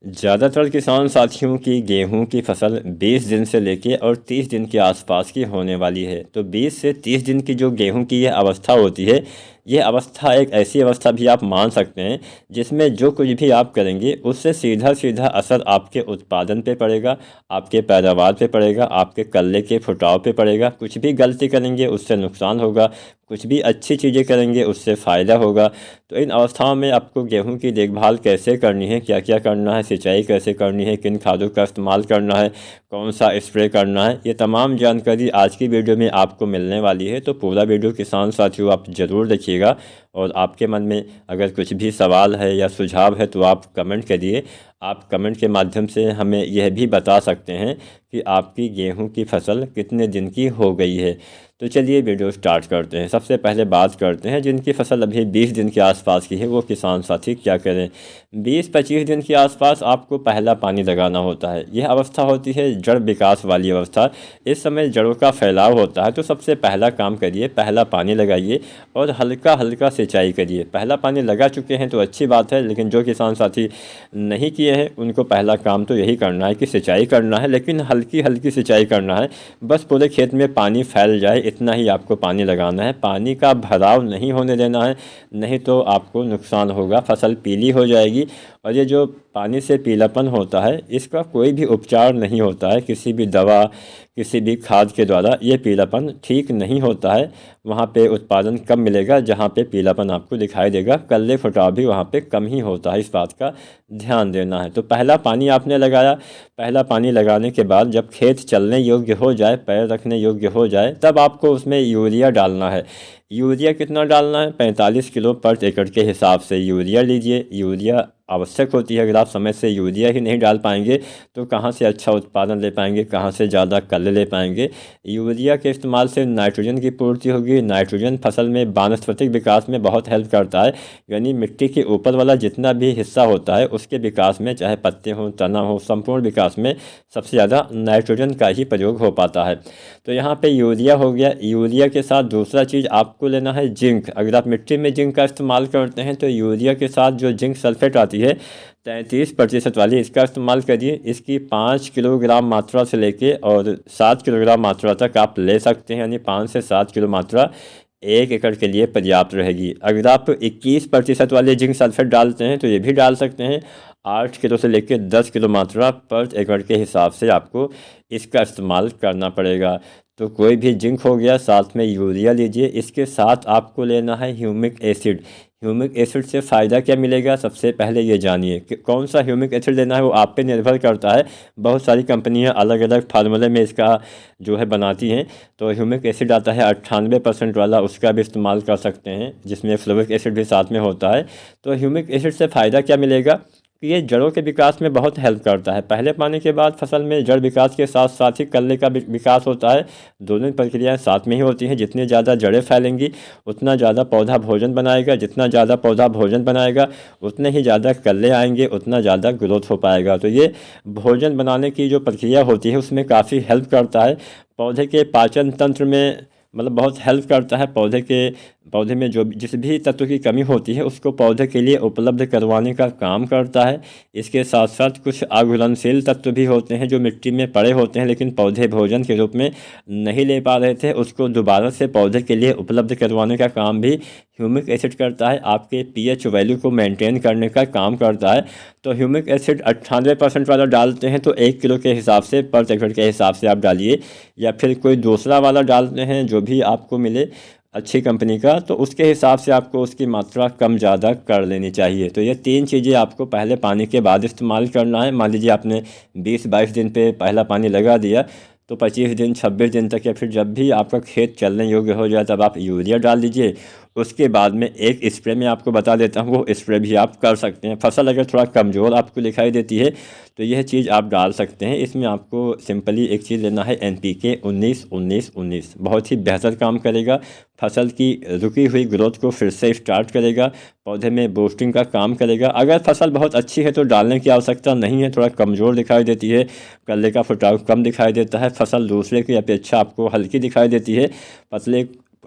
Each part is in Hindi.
ज़्यादातर किसान साथियों की गेहूं की फसल 20 दिन से लेके और 30 दिन के आसपास की होने वाली है। तो 20 से 30 दिन की जो गेहूं की यह अवस्था होती है, यह अवस्था एक ऐसी अवस्था भी आप मान सकते हैं जिसमें जो कुछ भी आप करेंगे उससे सीधा सीधा असर आपके उत्पादन पे पड़ेगा, आपके पैदावार पे पड़ेगा, आपके कल्ले के फुटाव पे पड़ेगा। कुछ भी गलती करेंगे उससे नुकसान होगा, कुछ भी अच्छी चीज़ें करेंगे उससे फ़ायदा होगा। तो इन अवस्थाओं में आपको गेहूं की देखभाल कैसे करनी है, क्या क्या करना है, सिंचाई कैसे करनी है, किन खादों का इस्तेमाल करना है, कौन सा स्प्रे करना है, ये तमाम जानकारी आज की वीडियो में आपको मिलने वाली है। तो पूरा वीडियो किसान साथियों आप ज़रूर देखिएगा। और आपके मन में अगर कुछ भी सवाल है या सुझाव है तो आप कमेंट करिए। आप कमेंट के माध्यम से हमें यह भी बता सकते हैं कि आपकी गेहूं की फसल कितने दिन की हो गई है। तो चलिए वीडियो स्टार्ट करते हैं। सबसे पहले बात करते हैं जिनकी फसल अभी 20 दिन के आसपास की है वो किसान साथी क्या करें। 20-25 दिन के आसपास आपको पहला पानी लगाना होता है। यह अवस्था होती है जड़ विकास वाली अवस्था। इस समय जड़ों का फैलाव होता है। तो सबसे पहला काम करिए, पहला पानी लगाइए और हल्का हल्का सिंचाई करिए। पहला पानी लगा चुके हैं तो अच्छी बात है, लेकिन जो किसान साथी नहीं किए हैं उनको पहला काम तो यही करना है कि सिंचाई करना है, लेकिन हल्की हल्की सिंचाई करना है। बस पूरे खेत में पानी फैल जाए इतना ही आपको पानी लगाना है। पानी का भराव नहीं होने देना है, नहीं तो आपको नुकसान होगा, फसल पीली हो जाएगी। और ये जो पानी से पीलापन होता है इसका कोई भी उपचार नहीं होता है, किसी भी दवा किसी भी खाद के द्वारा ये पीलापन ठीक नहीं होता है। वहाँ पे उत्पादन कम मिलेगा जहाँ पे पीलापन आपको दिखाई देगा, कल्ले फुटाव भी वहाँ पे कम ही होता है। इस बात का ध्यान देना है। तो पहला पानी आपने लगाया, पहला पानी लगाने के बाद जब खेत चलने योग्य हो जाए, पैर रखने योग्य हो जाए, तब आपको उसमें यूरिया डालना है। यूरिया कितना डालना है? 45 किलो पर एकड़ के हिसाब से यूरिया लीजिए। यूरिया आवश्यक होती है। अगर आप समय से यूरिया ही नहीं डाल पाएंगे तो कहाँ से अच्छा उत्पादन ले पाएंगे, कहाँ से ज़्यादा कल्ले ले पाएंगे। यूरिया के इस्तेमाल से नाइट्रोजन की पूर्ति होगी। नाइट्रोजन फसल में वानस्पतिक विकास में बहुत हेल्प करता है, यानी मिट्टी के ऊपर वाला जितना भी हिस्सा होता है उसके विकास में, चाहे पत्ते हों तना हो, संपूर्ण विकास में सबसे ज़्यादा नाइट्रोजन का ही प्रयोग हो पाता है। तो यहाँ पे यूरिया हो गया। यूरिया के साथ दूसरा चीज़ आपको लेना है जिंक। अगर आप मिट्टी में जिंक का इस्तेमाल करते हैं तो यूरिया के साथ जो जिंक सल्फेट आती है 33% वाली, इसका इस्तेमाल करिए। इसकी 5 किलोग्राम मात्रा से लेके और 7 किलोग्राम मात्रा तक आप ले सकते हैं, यानी 5 से 7 किलो मात्रा 1 एकड़ के लिए पर्याप्त रहेगी। अगर आप 21% वाले जिंक सल्फेट डालते हैं तो ये भी डाल सकते हैं। 8 किलो से लेकर 10 किलो मात्रा पर एकड़ के हिसाब से आपको इसका इस्तेमाल करना पड़ेगा। तो कोई भी जिंक हो गया, साथ में यूरिया लीजिए। इसके साथ आपको लेना है ह्यूमिक एसिड। ह्यूमिक एसिड से फ़ायदा क्या मिलेगा, सबसे पहले ये जानिए कि कौन सा ह्यूमिक एसिड लेना है। वो आप पे निर्भर करता है। बहुत सारी कंपनियां अलग अलग फार्मूले में इसका जो है बनाती हैं। तो ह्यूमिक एसिड आता है 98% वाला, उसका भी इस्तेमाल कर सकते हैं, जिसमें फ्लोरिक एसिड भी साथ में होता है। तो ह्यूमिक एसिड से फ़ायदा क्या मिलेगा कि ये जड़ों के विकास में बहुत हेल्प करता है। पहले पानी के बाद फसल में जड़ विकास के साथ साथ ही कल्ले का विकास होता है। दोनों प्रक्रियाएं साथ में ही होती हैं। जितनी ज़्यादा जड़ें फैलेंगी उतना ज़्यादा पौधा भोजन बनाएगा, जितना ज़्यादा पौधा भोजन बनाएगा उतने ही ज़्यादा कल्ले आएंगे, उतना ज़्यादा ग्रोथ हो पाएगा। तो ये भोजन बनाने की जो प्रक्रिया होती है उसमें काफ़ी हेल्प करता है। पौधे के पाचन तंत्र में मतलब बहुत हेल्प करता है। पौधे में जो जिस भी तत्व की कमी होती है उसको पौधे के लिए उपलब्ध करवाने का काम करता है। इसके साथ साथ कुछ अघुलनशील तत्व भी होते हैं जो मिट्टी में पड़े होते हैं लेकिन पौधे भोजन के रूप में नहीं ले पा रहे थे, उसको दोबारा से पौधे के लिए उपलब्ध करवाने का काम भी ह्यूमिक एसिड करता है। आपके पीएच वैल्यू को मेंटेन करने का काम करता है। तो ह्यूमिक एसिड 98% वाला डालते हैं तो 1 किलो के हिसाब से पर एकड़ के हिसाब से आप डालिए, या फिर कोई दूसरा वाला डालते हैं जो भी आपको मिले अच्छी कंपनी का, तो उसके हिसाब से आपको उसकी मात्रा कम ज़्यादा कर लेनी चाहिए। तो ये 3 चीज़ें आपको पहले पानी के बाद इस्तेमाल करना है। मान लीजिए आपने 20-22 दिन पे पहला पानी लगा दिया तो 25 दिन 26 दिन तक या फिर जब भी आपका खेत चलने योग्य हो जाए तब आप यूरिया डाल दीजिए। उसके बाद में एक स्प्रे में आपको बता देता हूँ, वो स्प्रे भी आप कर सकते हैं। फसल अगर थोड़ा कमज़ोर आपको दिखाई देती है तो यह चीज़ आप डाल सकते हैं। इसमें आपको सिंपली एक चीज़ लेना है NPK 19-19-19, बहुत ही बेहतर काम करेगा। फसल की रुकी हुई ग्रोथ को फिर से स्टार्ट करेगा, पौधे में बूस्टिंग का काम करेगा। अगर फसल बहुत अच्छी है तो डालने की आवश्यकता नहीं है, थोड़ा कमज़ोर दिखाई देती है, कल्ले का फुटाव कम दिखाई देता है, फसल दूसरे की अपेक्षा आपको हल्की दिखाई देती है, पतले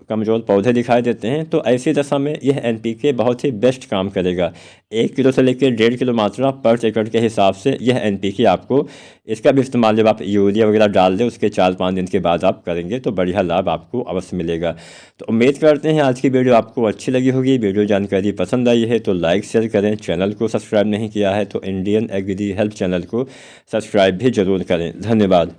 कमज़ोर पौधे दिखाई देते हैं, तो ऐसी दशा में यह एनपीके बहुत ही बेस्ट काम करेगा। 1 किलो से लेकर 1.5 किलो मात्रा पर एकड़ के हिसाब से यह एनपीके आपको, इसका भी इस्तेमाल जब आप यूरिया वगैरह डाल दें उसके 4-5 दिन के बाद आप करेंगे तो बढ़िया लाभ आपको अवश्य मिलेगा। तो उम्मीद करते हैं आज की वीडियो आपको अच्छी लगी होगी। वीडियो जानकारी पसंद आई है तो लाइक शेयर करें। चैनल को सब्सक्राइब नहीं किया है तो इंडियन एग्री हेल्प चैनल को सब्सक्राइब भी ज़रूर करें। धन्यवाद।